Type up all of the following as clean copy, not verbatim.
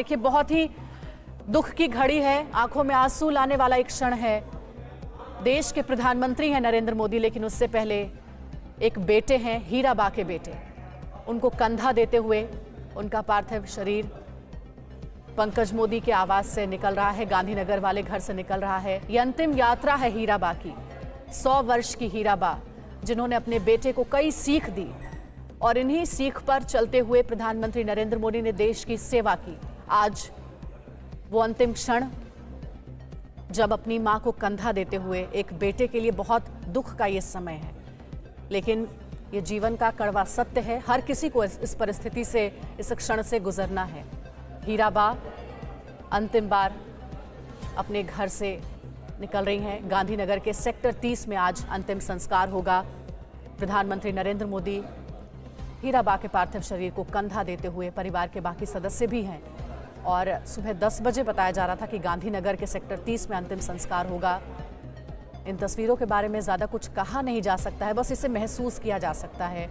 देखिए, बहुत ही दुख की घड़ी है, आंखों में आंसू लाने वाला एक क्षण है। देश के प्रधानमंत्री हैं नरेंद्र मोदी, लेकिन उससे पहले एक बेटे हैं, हीराबा के बेटे। उनको कंधा देते हुए उनका पार्थिव शरीर पंकज मोदी के आवास से निकल रहा है, गांधीनगर वाले घर से निकल रहा है। ये अंतिम यात्रा है हीराबा की। 100 वर्ष की हीराबा, जिन्होंने अपने बेटे को कई सीख दी और इन्हीं सीख पर चलते हुए प्रधानमंत्री नरेंद्र मोदी ने देश की सेवा की। आज वो अंतिम क्षण, जब अपनी मां को कंधा देते हुए एक बेटे के लिए बहुत दुख का ये समय है, लेकिन ये जीवन का कड़वा सत्य है। हर किसी को इस परिस्थिति से, इस क्षण से गुजरना है। हीराबा अंतिम बार अपने घर से निकल रही हैं। गांधीनगर के सेक्टर 30 में आज अंतिम संस्कार होगा। प्रधानमंत्री नरेंद्र मोदी हीराबा के पार्थिव शरीर को कंधा देते हुए, परिवार के बाकी सदस्य भी हैं, और सुबह 10 बजे बताया जा रहा था कि गांधीनगर के सेक्टर 30 में अंतिम संस्कार होगा। इन तस्वीरों के बारे में ज़्यादा कुछ कहा नहीं जा सकता है, बस इसे महसूस किया जा सकता है।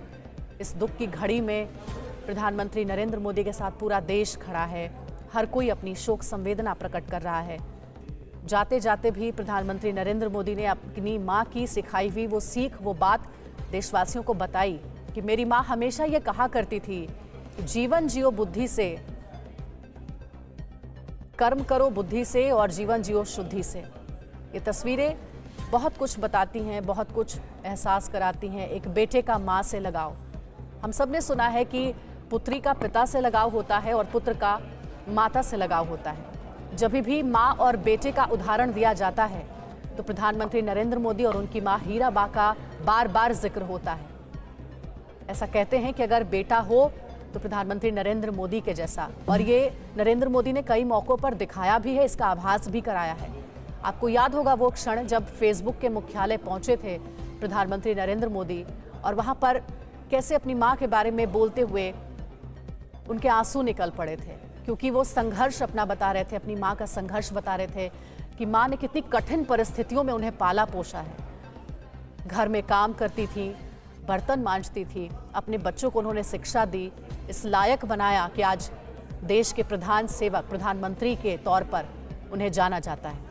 इस दुख की घड़ी में प्रधानमंत्री नरेंद्र मोदी के साथ पूरा देश खड़ा है। हर कोई अपनी शोक संवेदना प्रकट कर रहा है। जाते जाते भी प्रधानमंत्री नरेंद्र मोदी ने अपनी माँ की सिखाई हुई वो सीख, वो बात देशवासियों को बताई कि मेरी माँ हमेशा ये कहा करती थी कि जीवन जियो बुद्धि से, कर्म करो बुद्धि से और जीवन जियो शुद्धि से। ये तस्वीरें बहुत कुछ बताती हैं, बहुत कुछ एहसास कराती हैं। एक बेटे का माँ से लगाव, हम सब ने सुना है कि पुत्री का पिता से लगाव होता है और पुत्र का माता से लगाव होता है। जब भी माँ और बेटे का उदाहरण दिया जाता है तो प्रधानमंत्री नरेंद्र मोदी और उनकी माँ हीराबा का बार बार जिक्र होता है। ऐसा कहते हैं कि अगर बेटा हो तो प्रधानमंत्री नरेंद्र मोदी के जैसा, और ये नरेंद्र मोदी ने कई मौकों पर दिखाया भी है, इसका आभास भी कराया है। आपको याद होगा वो क्षण जब फेसबुक के मुख्यालय पहुंचे थे प्रधानमंत्री नरेंद्र मोदी, और वहां पर कैसे अपनी मां के बारे में बोलते हुए उनके आंसू निकल पड़े थे, क्योंकि वो संघर्ष अपना बता रहे थे, अपनी मां का संघर्ष बता रहे थे कि मां ने कितनी कठिन परिस्थितियों में उन्हें पाला पोसा है। घर में काम करती थी, बर्तन मांजती थी, अपने बच्चों को उन्होंने शिक्षा दी, इस लायक बनाया कि आज देश के प्रधान सेवक, प्रधानमंत्री के तौर पर उन्हें जाना जाता है।